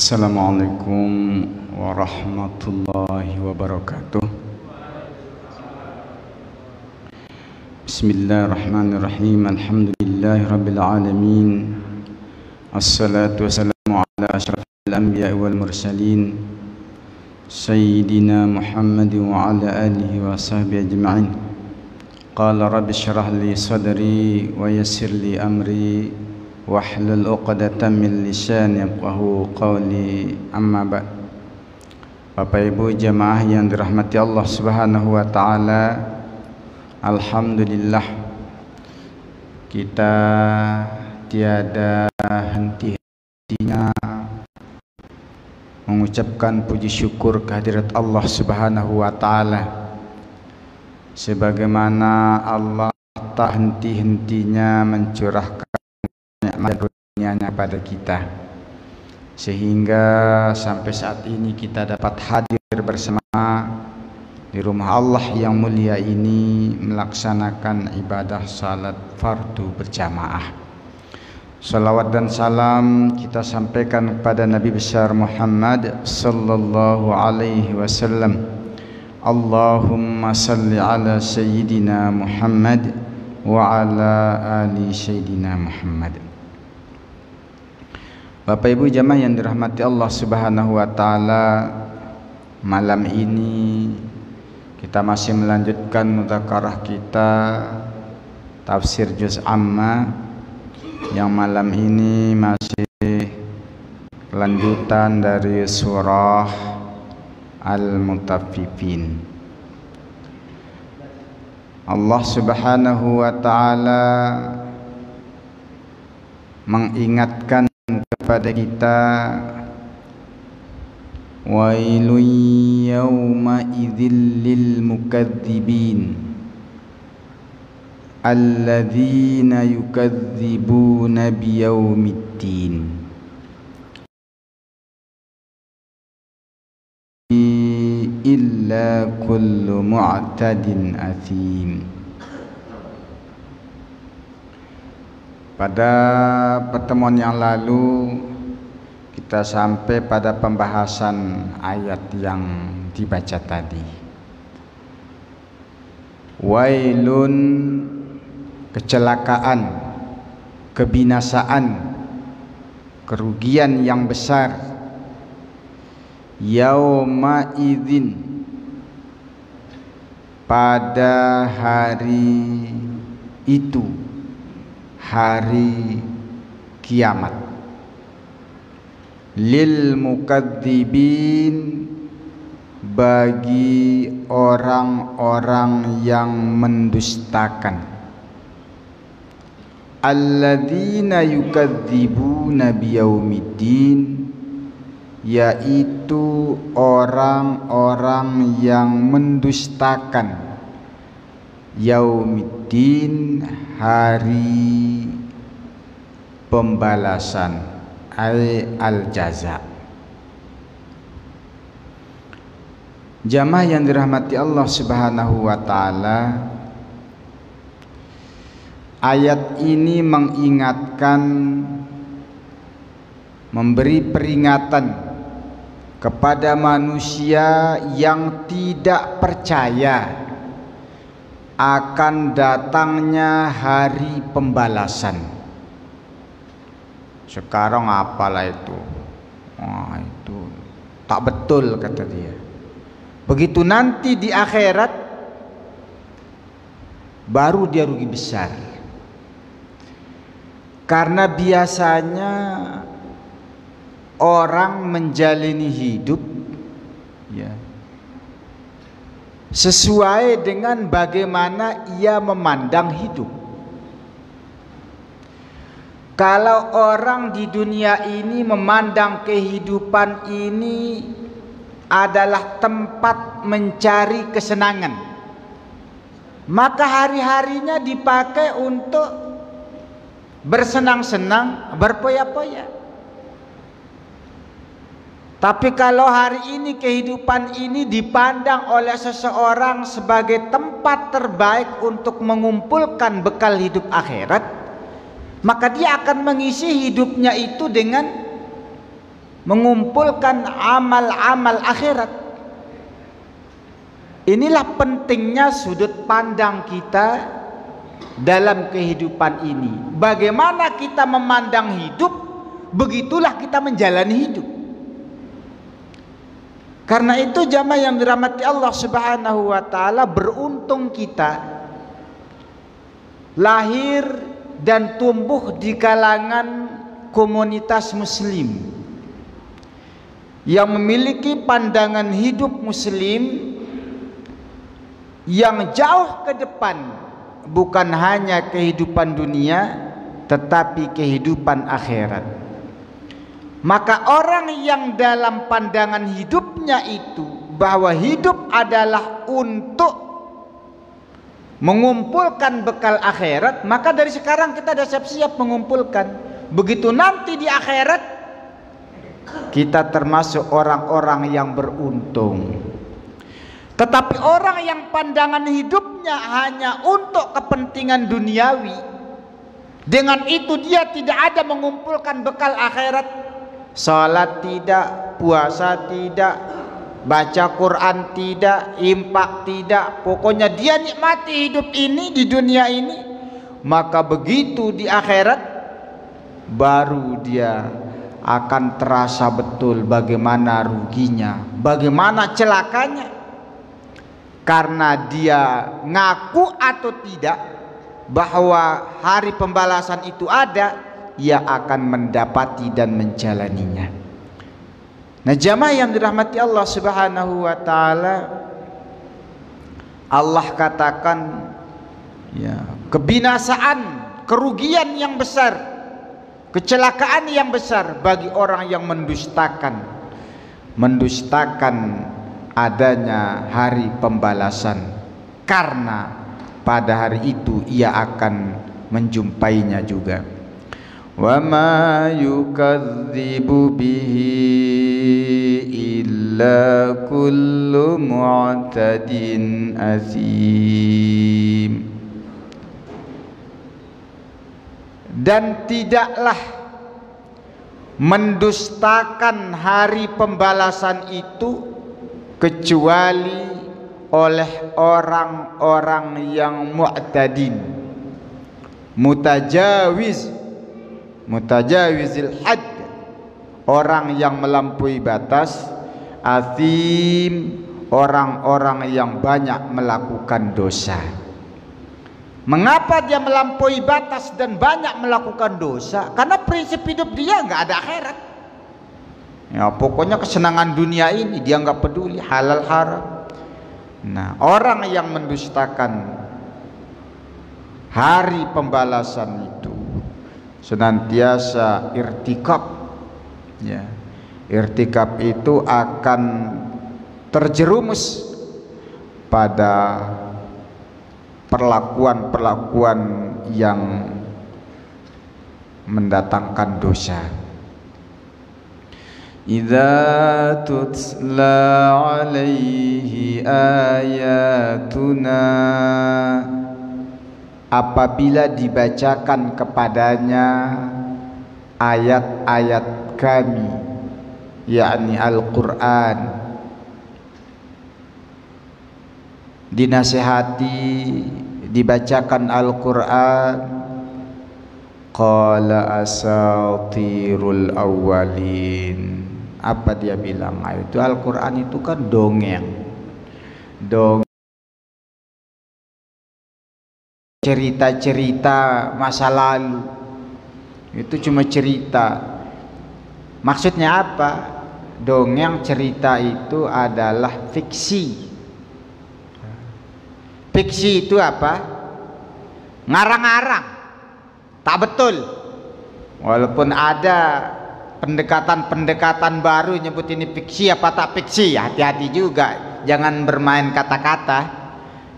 Assalamualaikum warahmatullahi wabarakatuh. Bismillahirrahmanirrahim. Alhamdulillahi rabbil alamin. Assalatu wassalamu ala asyrafil anbiya'i wal mursalin Sayyidina Muhammad wa ala alihi wa sahbihi ajma'in. Qala rabbi syrah li sadri wa yassir li amri wahlul 'uqdatam min lisani yafqahu qawli, amma ba'd. Bapak Ibu jamaah yang dirahmati Allah Subhanahu wa taala, alhamdulillah kita tiada henti-hentinya mengucapkan puji syukur kehadirat Allah Subhanahu wa taala, sebagaimana Allah tak henti-hentinya mencurahkan nikmat dunia-Nya pada kita, sehingga sampai saat ini kita dapat hadir bersama di rumah Allah yang mulia ini melaksanakan ibadah salat fardu berjamaah. Salawat dan salam kita sampaikan kepada Nabi besar Muhammad sallallahu alaihi wasallam. Allahumma salli ala sayyidina Muhammad wa ala ali sayyidina Muhammad. Bapak Ibu jamaah yang dirahmati Allah Subhanahu wa taala, malam ini kita masih melanjutkan mudzakarah kita tafsir juz amma, yang malam ini masih kelanjutan dari surah Al-Mutaffifin. Allah Subhanahu wa taala mengingatkan kepada kita, wailun yawma idzil lil mukadzibin alladzina yukadzibuna biyaumiddin illa kullu mu'tadin athim. Pada pertemuan yang lalu kita sampai pada pembahasan ayat yang dibaca tadi. Wailun, kecelakaan, kebinasaan, kerugian yang besar. Yauma idzin, pada hari itu, hari kiamat. Lil mukadzibin, bagi orang-orang yang mendustakan. Alladzina yukadzibuna biyaumiddin, yaitu orang-orang yang mendustakan yaumiddin, hari pembalasan, al-jaza. Jamaah yang dirahmati Allah Subhanahu wa taala, ayat ini mengingatkan, memberi peringatan kepada manusia yang tidak percaya akan datangnya hari pembalasan. Sekarang apalah itu? Itu tak betul, kata dia. Begitu nanti di akhirat baru dia rugi besar. Karena biasanya orang menjalani hidup ya sesuai dengan bagaimana ia memandang hidup. Kalau orang di dunia ini memandang kehidupan ini adalah tempat mencari kesenangan, maka hari-harinya dipakai untuk bersenang-senang, berpoya-poya. Tapi kalau hari ini kehidupan ini dipandang oleh seseorang sebagai tempat terbaik untuk mengumpulkan bekal hidup akhirat, maka dia akan mengisi hidupnya itu dengan mengumpulkan amal-amal akhirat. Inilah pentingnya sudut pandang kita dalam kehidupan ini. Bagaimana kita memandang hidup, begitulah kita menjalani hidup. Karena itu jamaah yang dirahmati Allah Subhanahu wa taala, beruntung kita lahir dan tumbuh di kalangan komunitas muslim yang memiliki pandangan hidup muslim yang jauh ke depan, bukan hanya kehidupan dunia tetapi kehidupan akhirat. Maka orang yang dalam pandangan hidupnya itu bahwa hidup adalah untuk mengumpulkan bekal akhirat, maka dari sekarang kita sudah siap-siap mengumpulkan. Begitu nanti di akhirat, kita termasuk orang-orang yang beruntung. Tetapi orang yang pandangan hidupnya hanya untuk kepentingan duniawi, dengan itu dia tidak ada mengumpulkan bekal akhirat. Salat tidak, puasa tidak, baca Quran tidak, infak tidak, pokoknya dia nikmati hidup ini di dunia ini. Maka begitu di akhirat, baru dia akan terasa betul bagaimana ruginya, bagaimana celakanya. Karena dia ngaku atau tidak bahwa hari pembalasan itu ada, ia akan mendapati dan menjalaninya. Nah jamaah yang dirahmati Allah Subhanahu wa taala, Allah katakan ya, kebinasaan, kerugian yang besar, kecelakaan yang besar bagi orang yang mendustakan adanya hari pembalasan, karena pada hari itu ia akan menjumpainya juga. Wa ma yukadzibu bihi illa kullu mu'tadin azim. Dan tidaklah mendustakan hari pembalasan itu kecuali oleh orang-orang yang mu'tadin, mutajawizil hadd, orang yang melampaui batas, azim, orang-orang yang banyak melakukan dosa. Mengapa dia melampaui batas dan banyak melakukan dosa? Karena prinsip hidup dia nggak ada akhirat. Ya pokoknya kesenangan dunia ini dia nggak peduli, halal haram. Nah orang yang mendustakan hari pembalasan itu senantiasa irtikab, ya, irtikab itu akan terjerumus pada perlakuan-perlakuan yang mendatangkan dosa. Idza tutla alaihi ayatuna, apabila dibacakan kepadanya ayat-ayat kami, yakni Al-Quran, dinasihati, dibacakan Al-Quran, qala asatirul awwalin, apa dia bilang? Itu Al-Quran itu kan dongeng, cerita-cerita masa lalu, itu cuma cerita. Maksudnya apa? Dongeng, cerita itu adalah fiksi. Fiksi itu apa? Ngarang-ngarang, tak betul. Walaupun ada pendekatan-pendekatan baru nyebut ini fiksi apa tak fiksi, hati-hati juga, jangan bermain kata-kata.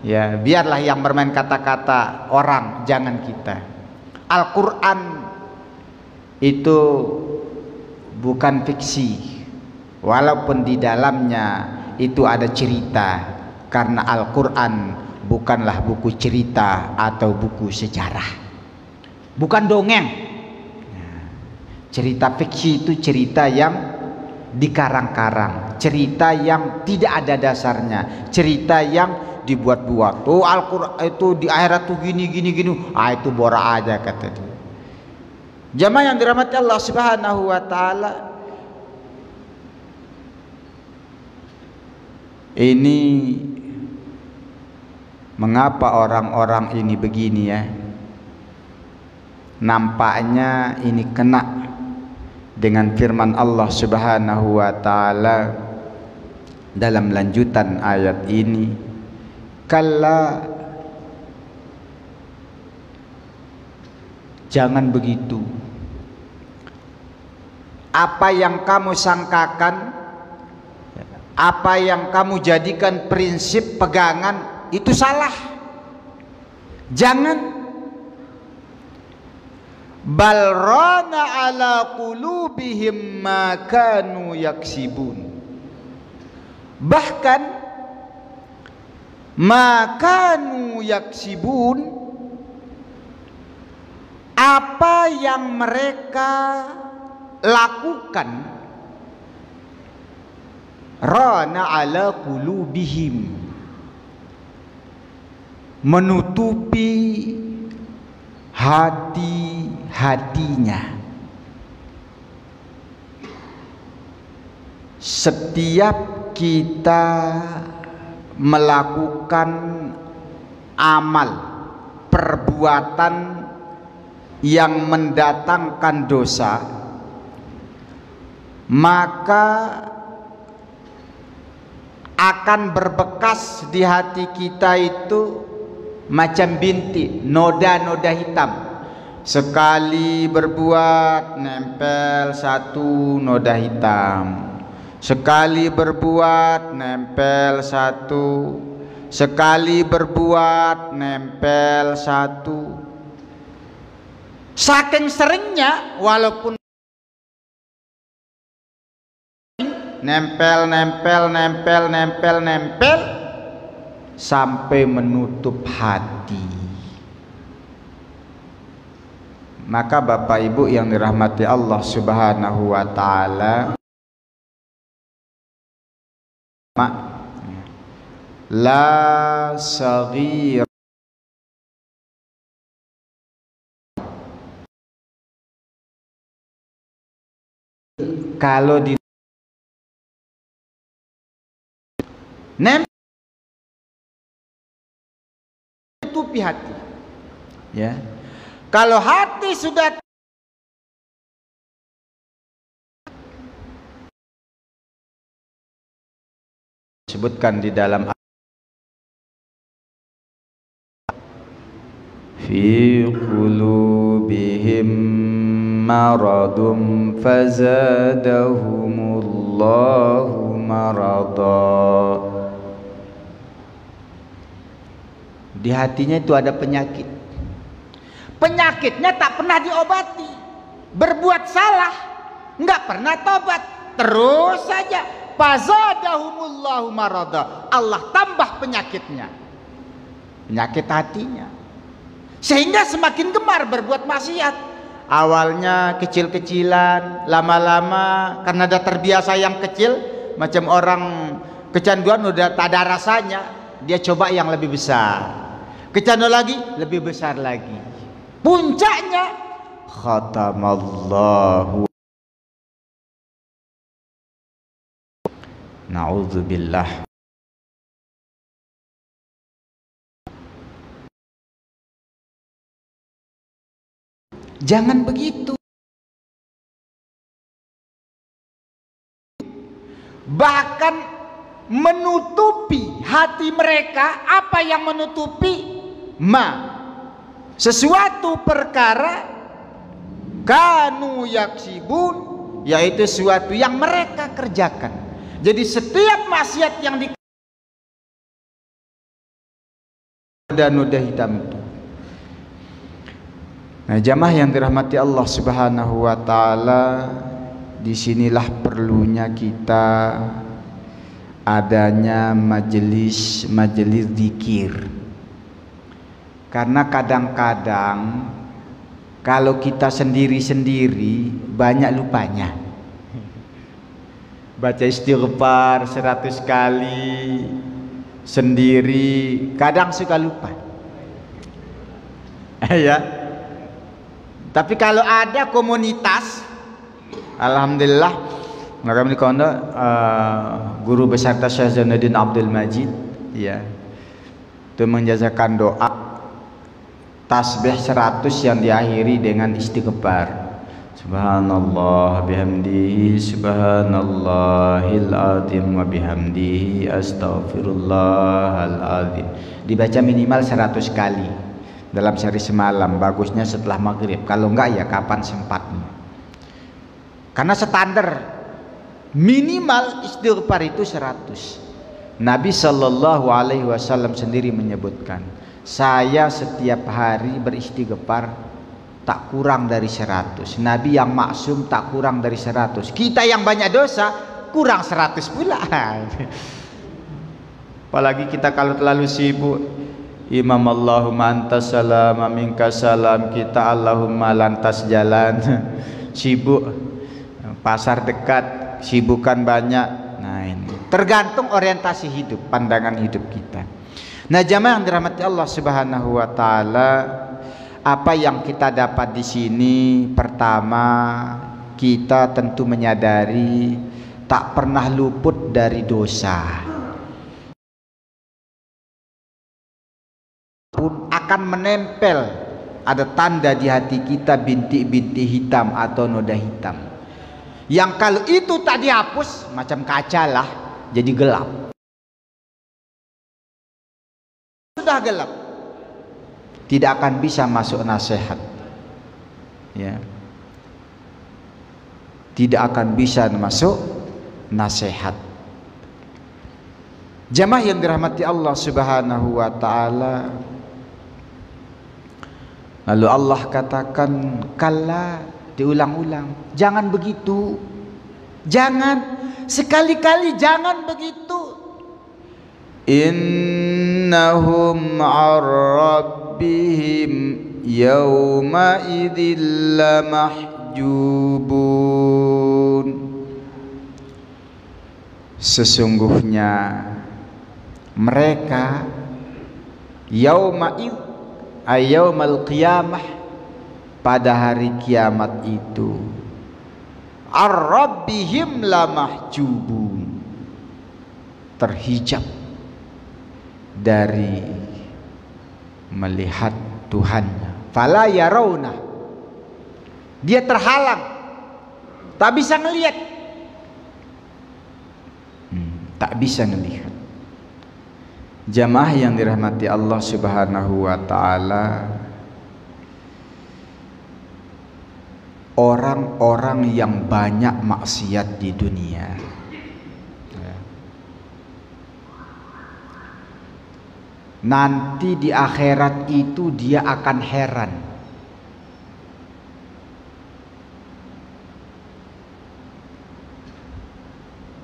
Ya, biarlah yang bermain kata-kata orang, jangan kita. Al-Quran itu bukan fiksi, walaupun di dalamnya itu ada cerita, karena Al-Quran bukanlah buku cerita atau buku sejarah, bukan dongeng. Cerita fiksi itu cerita yang dikarang-karang, cerita yang tidak ada dasarnya, cerita yang dibuat-buat. Oh, Al-Quran itu di akhirat tuh gini. Itu bora aja kata dia. Jamaah yang dirahmati Allah Subhanahu wa taala, ini mengapa orang-orang ini begini ya? Nampaknya ini kena dengan firman Allah Subhanahu wa taala dalam lanjutan ayat ini, kalla, jangan begitu. Apa yang kamu sangkakan, apa yang kamu jadikan prinsip pegangan, itu salah. Jangan. Bal rana ala qulubihim ma kanu yaksibun. Bahkan ma kanu yaksibun, apa yang mereka lakukan, rana ala qulubihim, menutupi hati-hatinya. Setiap kita melakukan amal, perbuatan yang mendatangkan dosa, maka akan berbekas di hati kita itu macam bintik, noda-noda hitam. Sekali berbuat nempel satu noda hitam, sekali berbuat nempel satu, sekali berbuat nempel satu. Saking seringnya, walaupun nempel sampai menutup hati. Maka Bapak Ibu yang dirahmati Allah Subhanahu wa taala, la saghir, kalau di tutupi hati, ya. Kalau hati sudah disebutkan di dalam fi qulubihim maradun fazadahumullahu marada. Di hatinya itu ada penyakit. Penyakitnya tak pernah diobati. Berbuat salah nggak pernah tobat, terus saja. Fazadahumullahu marada. Allah tambah penyakitnya, penyakit hatinya, sehingga semakin gemar berbuat maksiat. Awalnya kecil-kecilan, lama-lama karena dah terbiasa yang kecil, macam orang kecanduan udah tak ada rasanya, dia coba yang lebih besar, kecanduan lagi, lebih besar lagi. Puncaknya khatamallahu, na'udzubillah. Jangan begitu. Bahkan menutupi hati mereka. Apa yang menutupi? Sesuatu perkara kanu yaksibun, yaitu sesuatu yang mereka kerjakan. Jadi setiap maksiat yang noda hitam itu. Nah, jamaah yang dirahmati Allah Subhanahu wa taala, disinilah perlunya kita adanya majelis zikir. Karena kadang-kadang kalau kita sendiri-sendiri banyak lupanya. baca istighfar 100 kali sendiri, kadang suka lupa. Ya. Tapi kalau ada komunitas, alhamdulillah, maka kono guru besar Syekh Zainuddin Abdul Majid, ya, itu menjazakan doa tasbih 100 yang diakhiri dengan istighfar. Subhanallah bihamdihi subhanallahil azim wa bihamdihi astaghfirullahal azim. Dibaca minimal 100 kali dalam sehari semalam, bagusnya setelah maghrib, kalau enggak ya kapan sempatnya. Karena standar minimal istighfar itu 100. Nabi Shallallahu Alaihi Wasallam sendiri menyebutkan, saya setiap hari beristighfar tak kurang dari 100. Nabi yang maksum tak kurang dari 100. Kita yang banyak dosa kurang 100 pula. Apalagi kita kalau terlalu sibuk, Imam Allahumma antas salam minka salam, kita Allahumma lantas jalan. Sibuk, pasar dekat, sibukan banyak. Nah ini tergantung orientasi hidup, pandangan hidup kita. Nah jamaah yang dirahmati Allah Subhanahu wa taala, apa yang kita dapat di sini? Pertama, kita tentu menyadari tak pernah luput dari dosa. Pun akan menempel, ada tanda di hati kita bintik-bintik hitam atau noda hitam. Yang kalau itu tak dihapus, macam kaca lah, jadi gelap. Sudah gelap, tidak akan bisa masuk nasihat, ya, tidak akan bisa masuk nasihat. Jamaah yang dirahmati Allah Subhanahu wa taala, lalu Allah katakan, kalla, diulang-ulang, jangan begitu, jangan, sekali-kali jangan begitu. Innahum ar-rabbihim yawma idzil lamahjubun. Sesungguhnya mereka yawma id ayyaumal qiyamah, pada hari kiamat itu, ar-rabbihim lamahjubun, terhijab dari melihat Tuhannya. Fala yarawna, dia terhalang, tak bisa ngelihat, tak bisa ngelihat. Jamaah yang dirahmati Allah Subhanahu wa taala, orang-orang yang banyak maksiat di dunia, nanti di akhirat itu dia akan heran.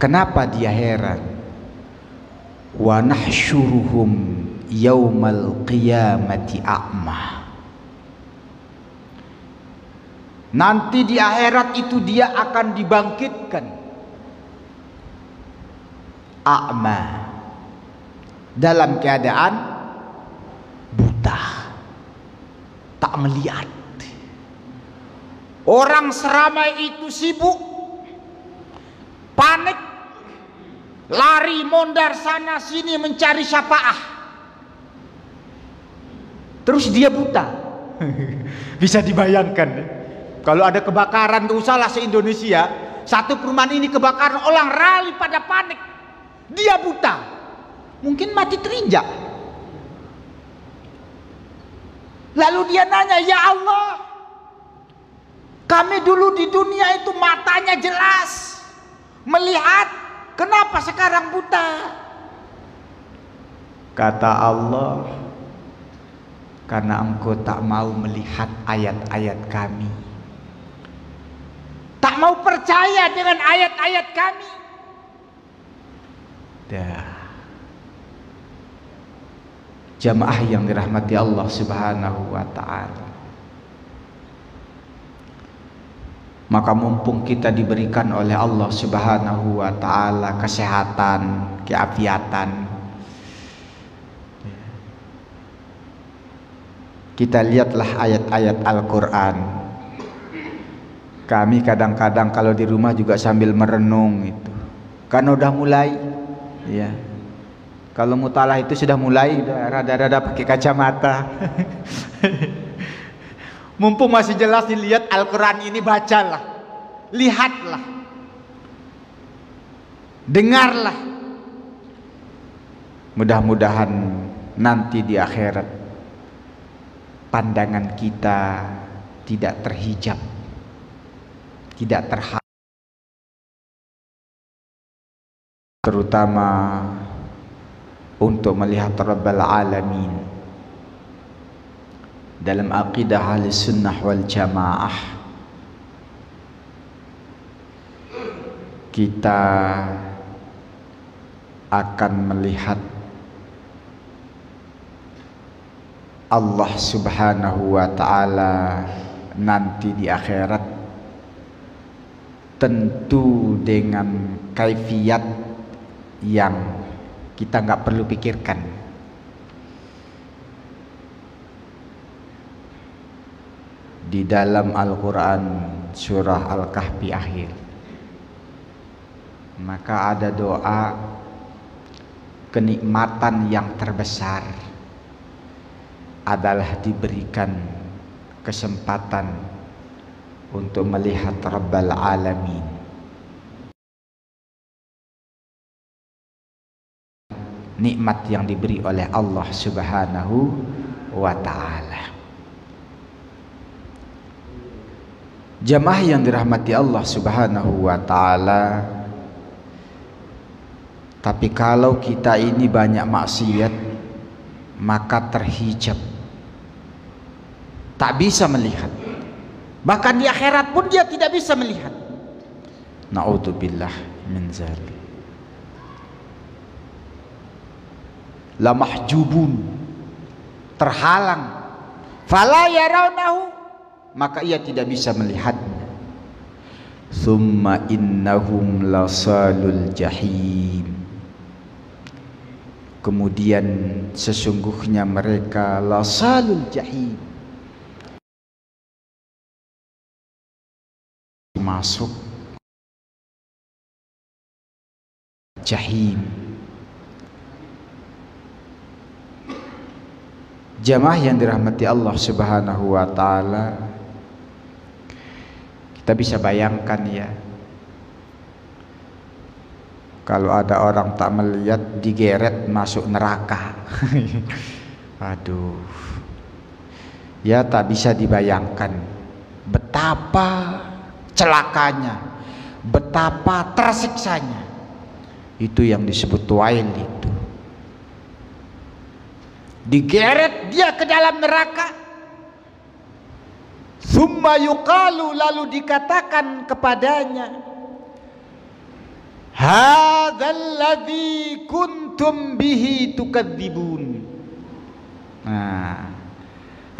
Kenapa dia heran? Wa nahsyuruhum yaumal qiyamati a'ma. Nanti di akhirat itu dia akan dibangkitkan a'ma, dalam keadaan buta, tak melihat. Orang seramai itu sibuk, panik, lari mondar sana sini mencari syafaah, terus dia buta. Bisa dibayangkan, kalau ada kebakaran, gak usahlah se-Indonesia, satu perumahan ini kebakaran, orang rally pada panik, dia buta, mungkin mati terinjak. Lalu dia nanya, ya Allah, kami dulu di dunia itu matanya jelas, melihat, kenapa sekarang buta? Kata Allah, karena engkau tak mau melihat ayat-ayat kami, tak mau percaya dengan ayat-ayat kami. Dah. Jamaah yang dirahmati Allah Subhanahu wa ta'ala, Maka mumpung kita diberikan oleh Allah Subhanahu wa taala kesehatan, keafiatan, kita lihatlah ayat-ayat Al-Qur'an. Kami kadang-kadang kalau di rumah juga sambil merenung itu. Kan udah mulai ya. Kalau mutalah itu sudah mulai rada-rada pakai kacamata. Mumpung masih jelas dilihat Al-Quran ini, bacalah, lihatlah, dengarlah. Mudah-mudahan nanti di akhirat pandangan kita tidak terhijab, tidak terhalang, terutama untuk melihat Rabbal Alamin. Dalam aqidah Ahlus Sunnah wal Jamaah, kita akan melihat Allah Subhanahu wa taala nanti di akhirat, tentu dengan kaifiat yang kita nggak perlu pikirkan. Di dalam Al-Quran surah Al-Kahfi akhir, maka ada doa kenikmatan yang terbesar adalah diberikan kesempatan untuk melihat Rabbal Alamin. Nikmat yang diberi oleh Allah Subhanahu wa ta'ala. Jamaah yang dirahmati Allah Subhanahu wa ta'ala, tapi kalau kita ini banyak maksiat, maka terhijab, tak bisa melihat. Bahkan di akhirat pun dia tidak bisa melihat. Na'udzubillah min dzalik. La mahjubun, terhalang, fala yarawnahu, maka ia tidak bisa melihatnya. Tsumma innahum lasalul jahim, kemudian sesungguhnya mereka lasalul jahim, masuk jahim. Jamaah yang dirahmati Allah Subhanahu wa ta'ala, kita bisa bayangkan ya, kalau ada orang tak melihat digeret masuk neraka. Aduh, ya tak bisa dibayangkan betapa celakanya, betapa tersiksanya. Itu yang disebut wail itu. Digeret dia ke dalam neraka. Summa yuqalu, lalu dikatakan kepadanya, hadzal ladzi kuntum bihi tukadzibun. Nah,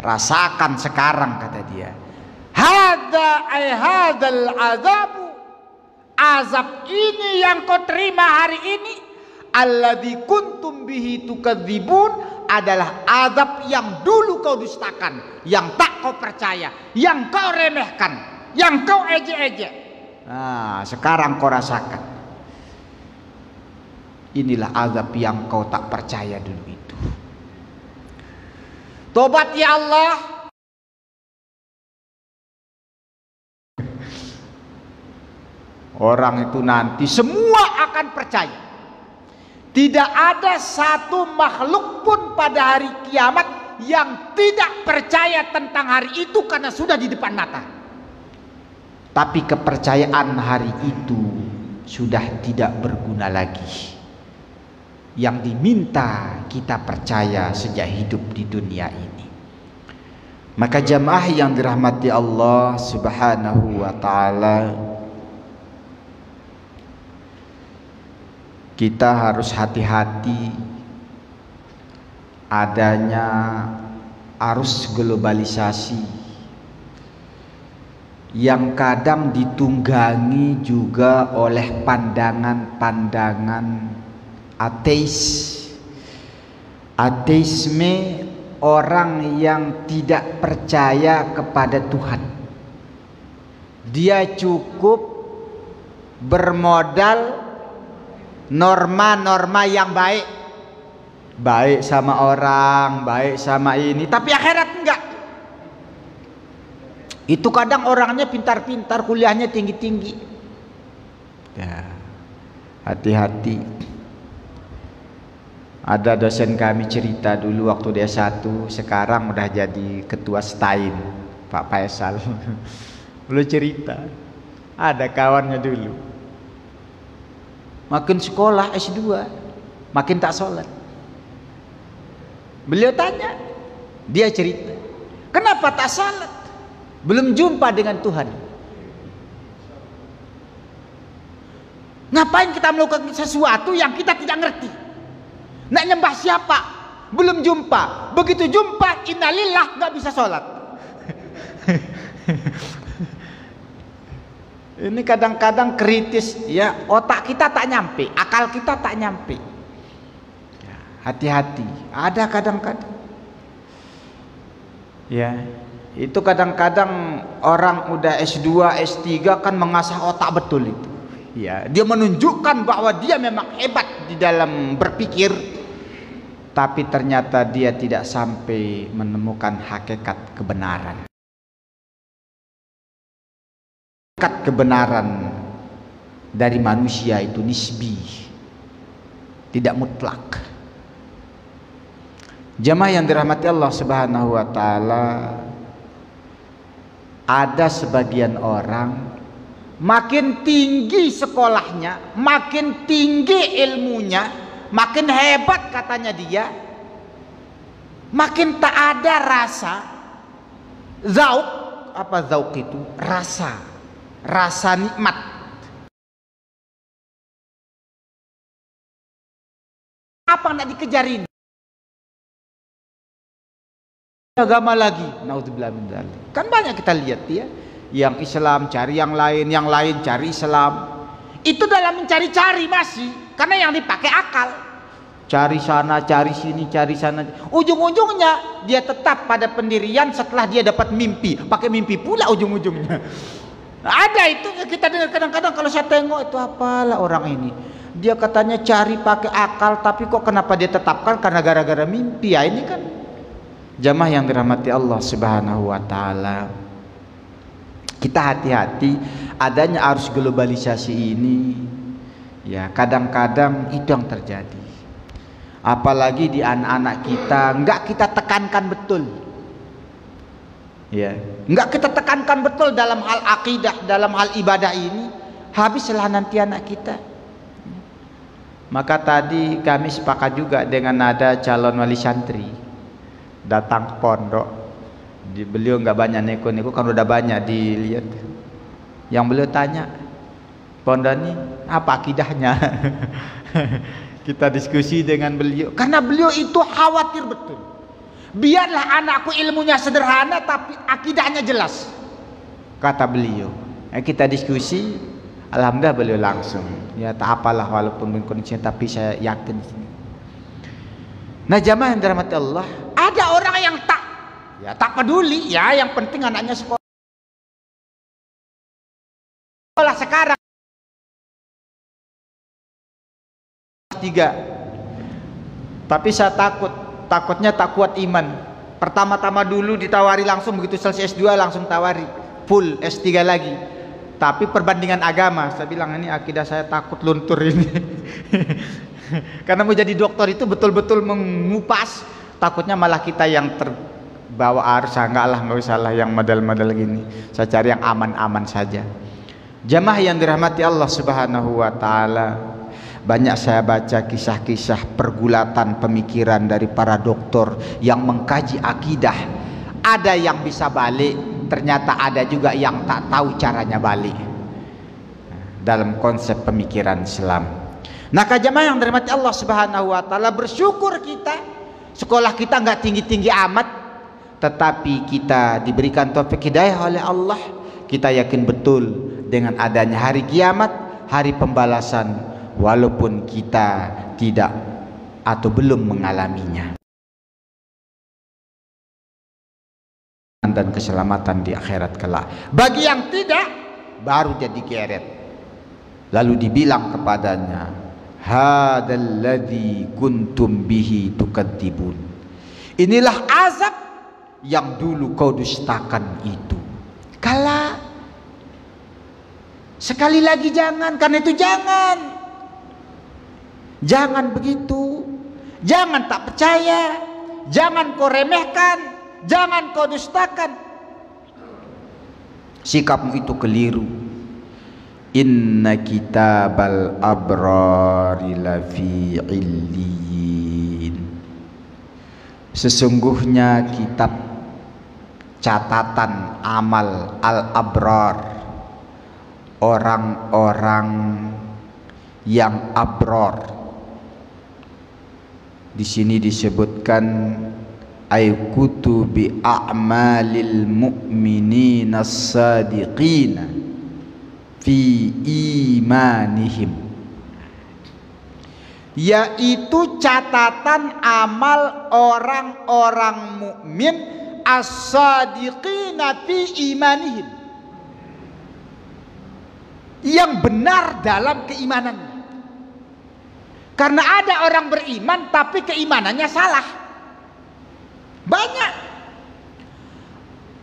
rasakan sekarang, kata dia. Hadza ay hadzal azabu, azab ini yang kau terima hari ini, alladzi kuntum bihi tukadzibun, adalah azab yang dulu kau dustakan, yang tak kau percaya, yang kau remehkan, yang kau ejek-ejek. Nah, sekarang kau rasakan. Inilah azab yang kau tak percaya dulu itu. Tobat ya Allah. Orang itu nanti semua akan percaya. Tidak ada satu makhluk pun pada hari kiamat yang tidak percaya tentang hari itu karena sudah di depan mata. Tapi kepercayaan hari itu sudah tidak berguna lagi. Yang diminta kita percaya sejak hidup di dunia ini. Maka jamaah yang dirahmati Allah Subhanahu wa ta'ala, kita harus hati-hati adanya arus globalisasi yang kadang ditunggangi juga oleh pandangan-pandangan ateis. Ateisme orang yang tidak percaya kepada Tuhan. Dia cukup bermodal norma-norma yang baik. Baik sama orang, baik sama ini, tapi akhirat enggak. Itu kadang orangnya pintar-pintar, kuliahnya tinggi-tinggi. Ya, hati-hati. Ada dosen kami cerita dulu waktu dia S1, sekarang udah jadi ketua STAIM, Pak Faisal. Belum cerita, ada kawannya dulu, makin sekolah S2 makin tak sholat. Beliau tanya, dia cerita, kenapa tak sholat? Belum jumpa dengan Tuhan. Ngapain kita melakukan sesuatu yang kita tidak ngerti? Nak nyembah siapa? Belum jumpa. Begitu jumpa, innalillah, nggak bisa sholat. Ini kadang-kadang kritis, ya, otak kita tak nyampe, akal kita tak nyampe. Hati-hati. Ada kadang-kadang, ya, itu kadang-kadang orang udah S2, S3 kan mengasah otak betul itu. Ya, dia menunjukkan bahwa dia memang hebat di dalam berpikir, tapi ternyata dia tidak sampai menemukan hakikat kebenaran. Hakikat kebenaran dari manusia itu nisbi, tidak mutlak. Jamaah yang dirahmati Allah Subhanahu wa taala, ada sebagian orang makin tinggi sekolahnya, makin tinggi ilmunya, makin hebat katanya dia, makin tak ada rasa zauk. Apa zauk itu? Rasa nikmat. Apa nak dikejarin? Agama lagi, naudzubillah min dzalik. Kan banyak kita lihat ya, yang Islam cari yang lain cari Islam. Itu dalam mencari-cari masih, karena yang dipakai akal. Cari sana, cari sini, cari sana. Ujung-ujungnya dia tetap pada pendirian setelah dia dapat mimpi. Pakai mimpi pula ujung-ujungnya. Ada itu kita dengar kadang-kadang kalau saya tengok itu, apalah orang ini. Dia katanya cari pakai akal, tapi kok kenapa dia tetapkan karena gara-gara mimpi? Ya ini kan. Jamaah yang dirahmati Allah Subhanahu wa taala, kita hati-hati adanya arus globalisasi ini. Ya, kadang-kadang itu yang terjadi. Apalagi di anak-anak kita, enggak kita tekankan betul. Ya, enggak kita tekankan betul dalam hal akidah, dalam hal ibadah ini, habislah nanti anak kita. Maka tadi kami sepakat juga dengan ada calon wali santri datang ke pondok. Beliau nggak banyak neko-neko, kan udah banyak dilihat. Yang beliau tanya, pondok ini apa akidahnya? Kita diskusi dengan beliau, karena beliau itu khawatir betul. Biarlah anakku ilmunya sederhana tapi akidahnya jelas, kata beliau. Kita diskusi, alhamdulillah beliau langsung, ya tak apalah walaupun kondisinya, tapi saya yakin. Nah jamaah yang dirahmati Allah, ada orang yang tak peduli, ya yang penting anaknya sekolah sekarang 3. Tapi saya takutnya tak kuat iman. Pertama-tama dulu ditawari langsung, begitu selesai S2 langsung tawari full S3 lagi. Tapi perbandingan agama, saya bilang ini akidah saya takut luntur ini. Karena mau jadi dokter itu betul-betul mengupas, takutnya malah kita yang terbawa arus. Nggak usah lah yang model-model gini, saya cari yang aman-aman saja. Jamaah yang dirahmati Allah Subhanahu wa taala, banyak saya baca kisah-kisah pergulatan pemikiran dari para doktor yang mengkaji akidah. Ada yang bisa balik, ternyata ada juga yang tak tahu caranya balik dalam konsep pemikiran Islam. Nah jamaah yang dirahmati Allah Subhanahu wa taala, bersyukur kita sekolah kita nggak tinggi-tinggi amat, tetapi kita diberikan taufik hidayah oleh Allah. kita yakin betul dengan adanya hari kiamat, hari pembalasan, walaupun kita tidak atau belum mengalaminya. Dan keselamatan di akhirat kelak. Bagi yang tidak, baru jadi geret. Lalu dibilang kepadanya, hadzal ladzi kuntum bihi tukadzibun. Inilah azab yang dulu kau dustakan itu. Kala sekali lagi jangan, karena itu jangan begitu, jangan tak percaya, jangan kau remehkan, jangan kau dustakan. Sikapmu itu keliru. Inna kitabal abrari lafi illiyin. Sesungguhnya kitab catatan amal al-abrar, orang-orang yang abror. Di sini disebutkan ay kutubi a'malil mu'minina as-sadiqina fi imanihim, yaitu catatan amal orang-orang mukmin as-sadiqina fi imanihim, yang benar dalam keimanannya. Karena ada orang beriman tapi keimanannya salah. Banyak.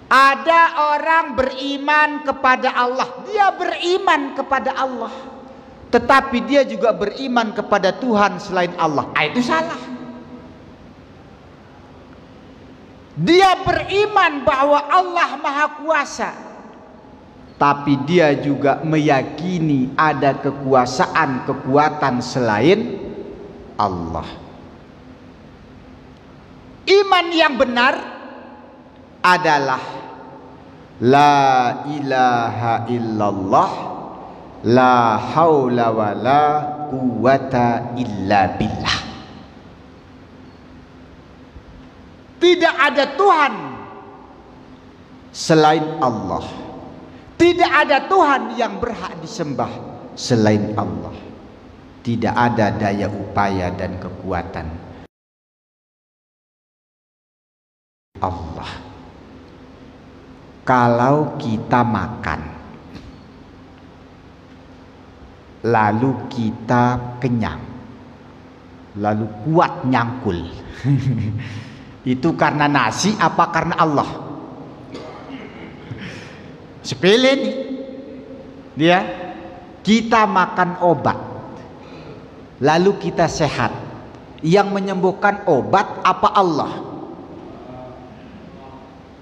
Ada orang beriman kepada Allah, dia beriman kepada Allah, tetapi dia juga beriman kepada Tuhan selain Allah. Itu salah. Dia beriman bahwa Allah Maha Kuasa, tapi dia juga meyakini ada kekuasaan, kekuatan selain Allah. Iman yang benar adalah la ilaha illallah, la haula wa la quwata illa billah. Tidak ada Tuhan selain Allah. Tidak ada Tuhan yang berhak disembah selain Allah. Tidak ada daya upaya dan kekuatan Allah. Kalau kita makan lalu kita kenyang, lalu kuat nyangkul, itu karena nasi apa karena Allah? Sepele nih. Dia, kita makan obat lalu kita sehat, yang menyembuhkan obat apa Allah?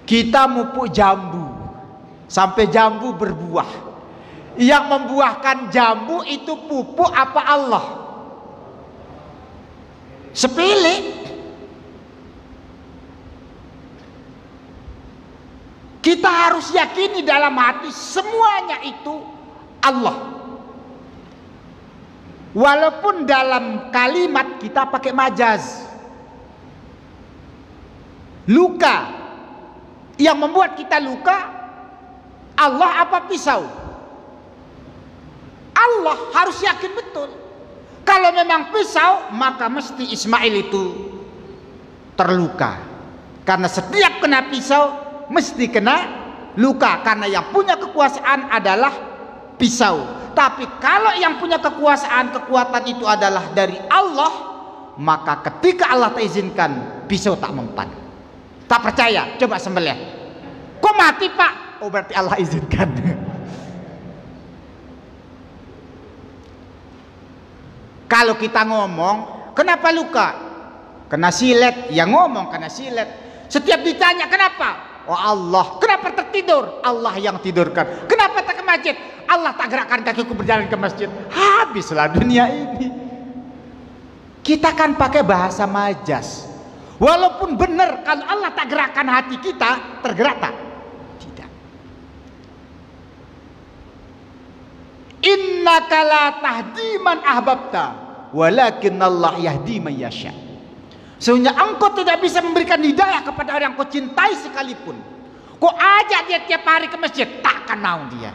Kita mupuk jambu sampai jambu berbuah, yang membuahkan jambu itu pupuk apa Allah? Sepele. Kita harus yakini dalam hati semuanya itu Allah. Walaupun dalam kalimat kita pakai majaz. Luka, yang membuat kita luka Allah apa pisau? Allah, harus yakin betul. Kalau memang pisau, maka mesti Ismail itu terluka, karena setiap kena pisau mesti kena luka, karena yang punya kekuasaan adalah pisau. Tapi kalau yang punya kekuasaan, kekuatan itu adalah dari Allah, maka ketika Allah tak izinkan, pisau tak mempan. Tak percaya? Coba sembelih. Kok mati pak? Oh berarti Allah izinkan. Kalau kita ngomong, kenapa luka? Kena silet. Yang ngomong kena silet. Setiap ditanya kenapa? Oh Allah. Kenapa tertidur? Allah yang tidurkan. Kenapa tak ke masjid? Allah tak gerakkan kakiku berjalan ke masjid. Habislah dunia ini. Kita kan pakai bahasa majaz. Walaupun benar, kalau Allah tak gerakkan hati kita, tergerak tak? Tidak. Innaka la tahdi man ahbabta, walakin Allah yahdi man yasha. Sehingga engkau tidak bisa memberikan hidayah kepada orang yang kau cintai sekalipun. Kok ajak dia tiap hari ke masjid, takkan mau dia.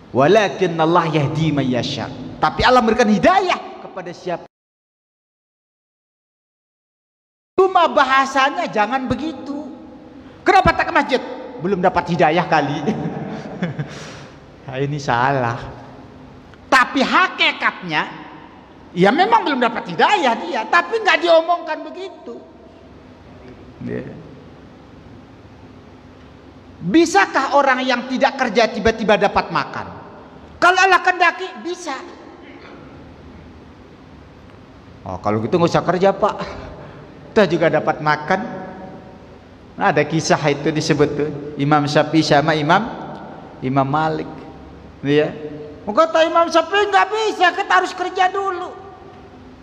Walakin Allah yahdi man yasha. Tapi Allah memberikan hidayah kepada siapa. Cuma bahasanya jangan begitu. Kenapa tak ke masjid? Belum dapat hidayah kali. Nah, ini salah. Tapi hakikatnya, ya memang belum dapat hidayah dia, tapi nggak diomongkan begitu. Bisakah orang yang tidak kerja tiba-tiba dapat makan? Kalau Allah kehendaki bisa. Oh, kalau gitu nggak usah kerja Pak, kita juga dapat makan. Nah, ada kisah itu disebut tuh Imam Syafi'i sama Imam Malik. Ya, kata Imam Syafi'i nggak bisa, kita harus kerja dulu.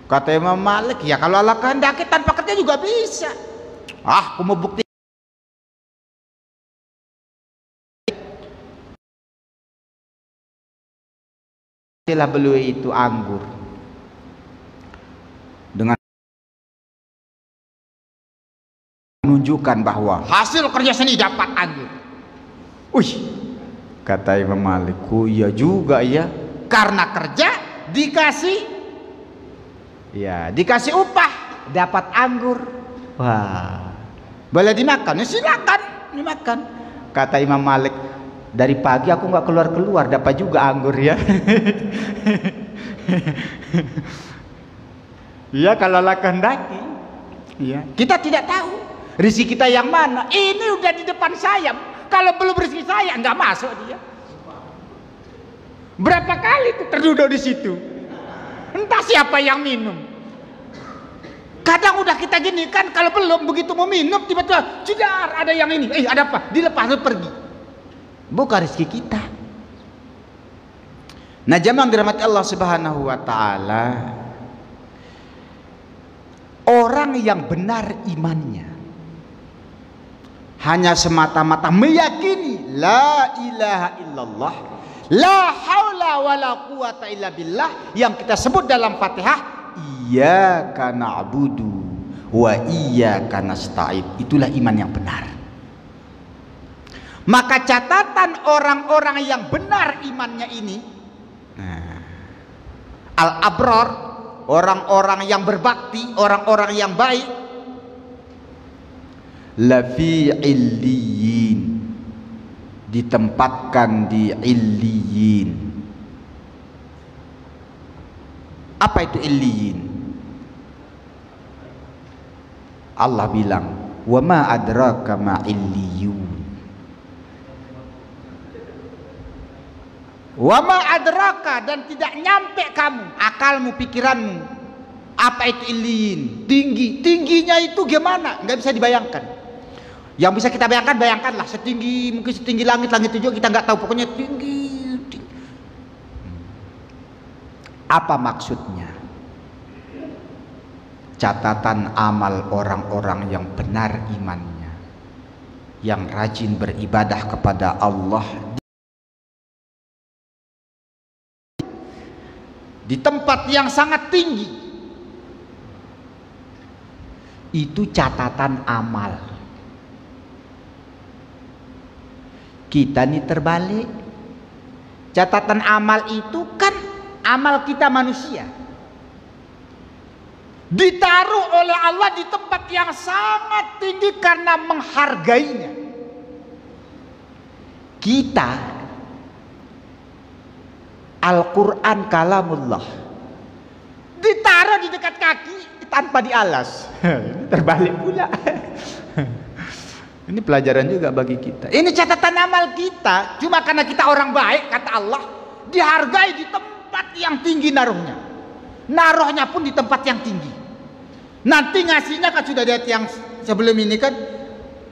Kata Imam Malik, ya kalau Allah kehendaki tanpa kerja juga bisa. Aku mau bukti. Istilah beliau itu anggur dengan menunjukkan bahwa hasil kerja seni dapat anggur. Wih. Kata Imam Malik, oh iya juga ya, karena kerja dikasih upah, dapat anggur. Wah, boleh dimakan? Ya silakan dimakan. Kata Imam Malik, dari pagi aku nggak keluar dapat juga anggur ya. Ya kalau Allah kehendaki. Ya, kita tidak tahu rezeki kita yang mana. Ini udah di depan saya. Kalau belum rezeki saya nggak masuk dia. Berapa kali tuh terduduk di situ? Entah siapa yang minum. Kadang udah kita gini kan, kalau belum begitu mau minum tiba-tiba jedar ada yang ini. Ada apa? Dilepas pergi. Bukan rezeki kita. Nah, jamaah dirahmati Allah Subhanahu wa taala. Orang yang benar imannya hanya semata-mata meyakini la ilaha illallah, la haula wala quwata illa billah, yang kita sebut dalam Fatihah, iyyaka na'budu wa iyyaka nasta'in. Itulah iman yang benar. Maka catatan orang-orang yang benar imannya ini, al-abrar, orang-orang yang berbakti, orang-orang yang baik, lafi illiyin, ditempatkan di illiyin. Apa itu illiyin? Allah bilang, wa ma adraka ma illiyun. Wa ma adraka, dan tidak nyampe kamu, akalmu, pikiranmu, apa itu illiyin. Tingginya itu gimana? Nggak bisa dibayangkan. Yang bisa kita bayangkan, bayangkanlah setinggi, mungkin setinggi langit itu juga kita nggak tahu, pokoknya tinggi. Apa maksudnya? Catatan amal orang-orang yang benar imannya, yang rajin beribadah kepada Allah di tempat yang sangat tinggi. Itu catatan amal. Kita nih terbalik. Catatan amal itu kan amal kita manusia, ditaruh oleh Allah di tempat yang sangat tinggi karena menghargainya. Kita, Al-Quran kalamullah, ditaruh di dekat kaki tanpa dialas. Terbalik pula. Ini pelajaran juga bagi kita. Ini catatan amal kita. Cuma karena kita orang baik, kata Allah, dihargai di tempat yang tinggi naruhnya. Naruhnya pun di tempat yang tinggi. Nanti ngasihnya kan sudah lihat yang sebelum ini kan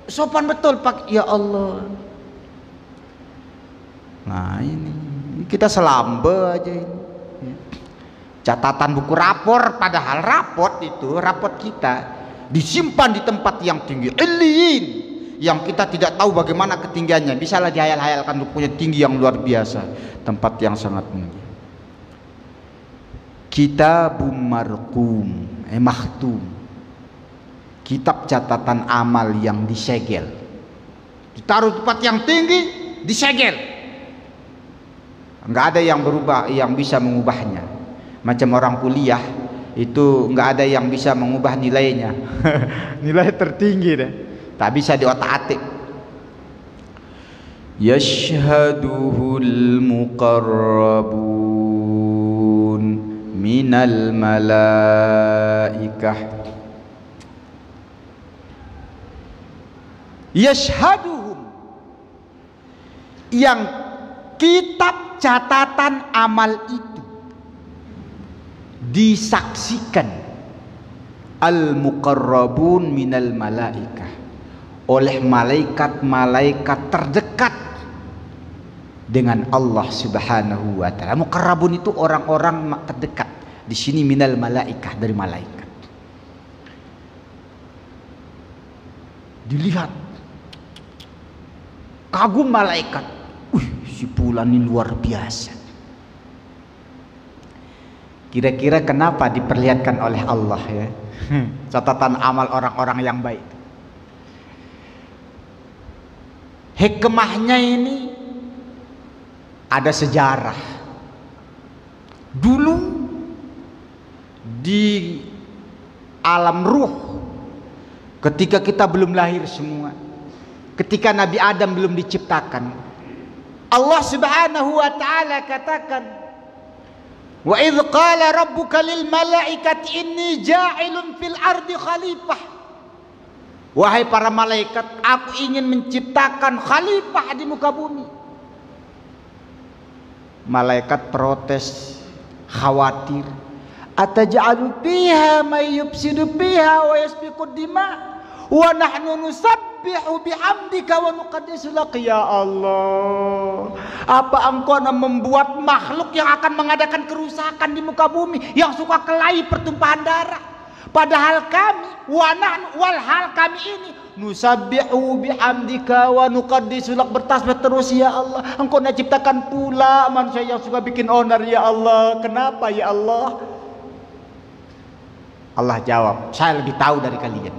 sopan betul Pak. Ya Allah. Nah ini kita selamba aja ini. Catatan buku rapor, padahal raport itu, raport kita disimpan di tempat yang tinggi, illiyin, yang kita tidak tahu bagaimana ketinggiannya. Bisalah dihayal-hayalkan, punya tinggi yang luar biasa, tempat yang sangat tinggi. Kitabum marqum, mahtum, kitab catatan amal yang disegel. Ditaruh tempat yang tinggi, disegel. Nggak ada yang berubah, yang bisa mengubahnya. Macam orang kuliah itu nggak ada yang bisa mengubah nilainya. Nilai tertinggi deh, tak bisa diotak-atik. Yashhaduhul muqarrabun minal malaikah. Yashhaduhum, yang kitab catatan amal itu disaksikan, al-muqarrabun minal malaikah, oleh malaikat-malaikat terdekat dengan Allah Subhanahu wa taala. Muqarrabun itu orang-orang terdekat. Di sini minal malaikah, dari malaikat. Dilihat, kagum malaikat. Si fulan ini luar biasa. Kira-kira kenapa diperlihatkan oleh Allah ya? Catatan amal orang-orang yang baik. Hikmahnya ini ada sejarah. Dulu di alam ruh, ketika kita belum lahir semua, ketika Nabi Adam belum diciptakan, Allah Subhanahu wa taala katakan, wa idz qala rabbuka lil malaikati inni ja'ilun fil ardi khalifah. Wahai para malaikat, aku ingin menciptakan khalifah di muka bumi. Malaikat protes, khawatir. Ataj'alu fiha may yufsidu fiha wa yasfiku dima wa nahnu nusabbihu bihamdika wa nuqaddisu lak. Ya Allah, apa engkau membuat makhluk yang akan mengadakan kerusakan di muka bumi, yang suka kelahi pertumpahan darah? Padahal kami, walhal kami ini nusabbihu bihamdika wa nuqaddisu lak, bertasbih terus ya Allah. Engkau nak ciptakan pula manusia yang suka bikin onar ya Allah. Kenapa ya Allah? Allah jawab, saya lebih tahu dari kalian.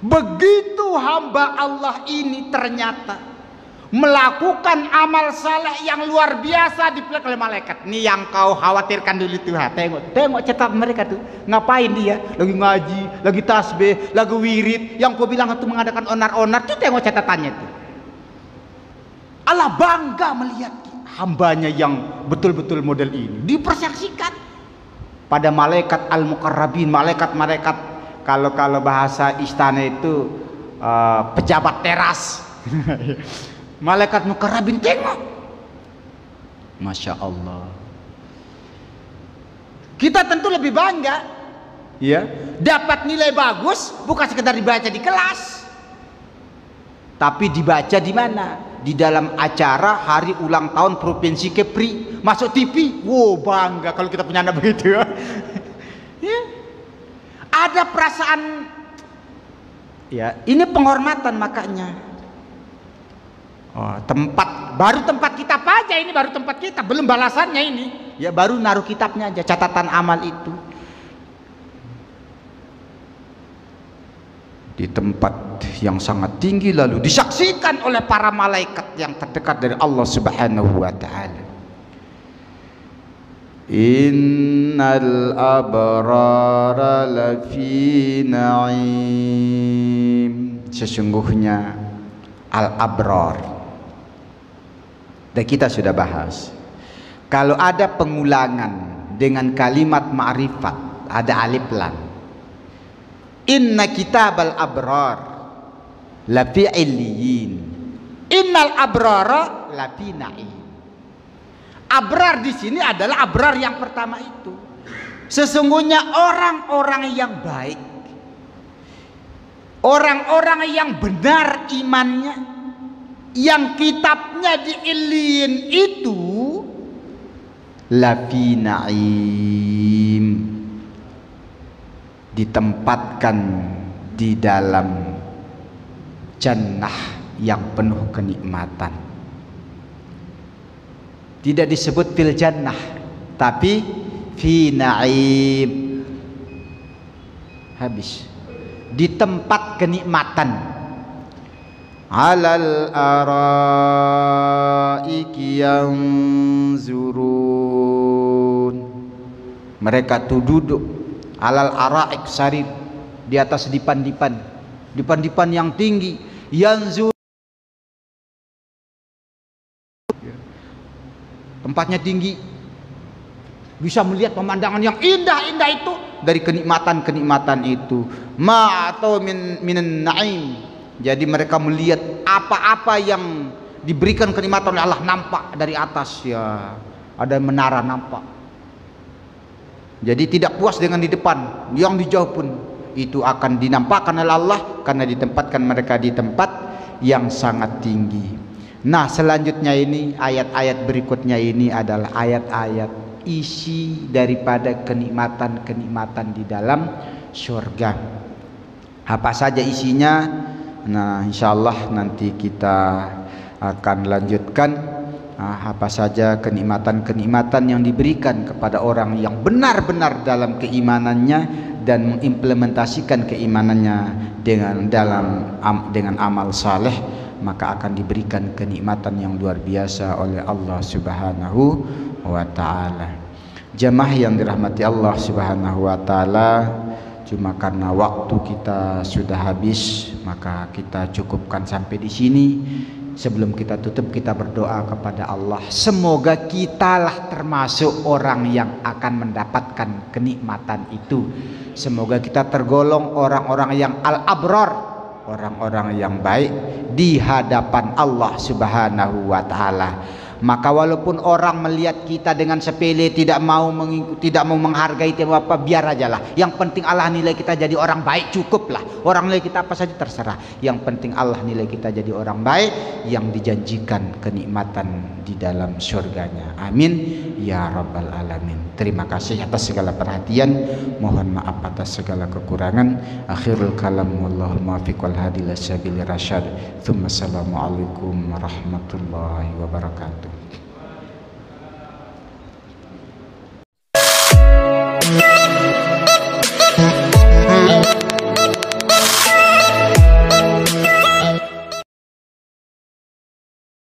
Begitu hamba Allah ini ternyata melakukan amal saleh yang luar biasa dipeluk oleh malaikat. Nih yang kau khawatirkan dulu tuh, tengok catatan mereka tuh, ngapain dia? Lagi ngaji, lagi tasbih, lagi wirid. Yang kau bilang itu mengadakan onar-onar, tuh tengok catatannya tuh. Allah bangga melihat hambanya yang betul-betul model ini dipersaksikan pada malaikat al-muqarrabin, malaikat-malaikat. Kalau bahasa istana itu pejabat teras. Malaikat muqarrabin, tengok, masya Allah. Kita tentu lebih bangga, ya, dapat nilai bagus bukan sekedar dibaca di kelas, tapi dibaca di mana? Di dalam acara hari ulang tahun Provinsi Kepri, masuk TV. Wow, bangga kalau kita punya anak begitu. Ya. Ada perasaan, ya, ini penghormatan makanya. Oh, tempat kitab aja ini, baru tempat kita, belum balasannya ini. Ya baru naruh kitabnya aja, catatan amal itu. Di tempat yang sangat tinggi, lalu disaksikan oleh para malaikat yang terdekat dari Allah Subhanahu wa taala. Innal abrara lafi na'im. Sesungguhnya al-abrar, dan kita sudah bahas, kalau ada pengulangan dengan kalimat ma'rifat, ada alif lam. Inna kitabal abrar lafi illiyin, innal abrara lafi na'im. Abrar di sini adalah abrar yang pertama itu. Sesungguhnya orang-orang yang baik, orang-orang yang benar imannya, yang kitabnya di illiyin itu lafi na'im, ditempatkan di dalam jannah yang penuh kenikmatan. Tidak disebut fil jannah, tapi fi na'im. Habis. Di tempat kenikmatan. alal araiki yanzurun. Mereka tuh duduk alal araik, sarir, di atas dipan-dipan yang tinggi, yanzur, tempatnya tinggi, bisa melihat pemandangan yang indah-indah itu dari kenikmatan itu, ma atau minan naim. Jadi mereka melihat apa-apa yang diberikan kenikmatan oleh Allah nampak dari atas, ya ada menara nampak. Jadi tidak puas dengan di depan, yang di jauh pun itu akan dinampakkan oleh Allah karena ditempatkan mereka di tempat yang sangat tinggi. Nah, selanjutnya ini ayat-ayat berikutnya ini adalah ayat-ayat isi daripada kenikmatan-kenikmatan di dalam surga. Apa saja isinya? Nah, insyaallah nanti kita akan lanjutkan. Apa saja kenikmatan-kenikmatan yang diberikan kepada orang yang benar-benar dalam keimanannya dan mengimplementasikan keimanannya dengan amal saleh, maka akan diberikan kenikmatan yang luar biasa oleh Allah Subhanahu wa taala. Jamaah yang dirahmati Allah Subhanahu wa taala, cuma karena waktu kita sudah habis, maka kita cukupkan sampai di sini. Sebelum kita tutup, kita berdoa kepada Allah, semoga kitalah termasuk orang yang akan mendapatkan kenikmatan itu. Semoga kita tergolong orang-orang yang al-abrar, orang-orang yang baik di hadapan Allah Subhanahu wa taala. Maka walaupun orang melihat kita dengan sepele, tidak mau menghargai apa, biar aja lah. Yang penting Allah nilai kita jadi orang baik, cukuplah. Orang nilai kita apa saja terserah. Yang penting Allah nilai kita jadi orang baik yang dijanjikan kenikmatan di dalam surganya. Amin ya rabbal alamin. Terima kasih atas segala perhatian. Mohon maaf atas segala kekurangan. Akhirul kalam, wallahul muwaffiq wal hadi ila sabilir rasyad. Tsumma assalamualaikum warahmatullahi wabarakatuh.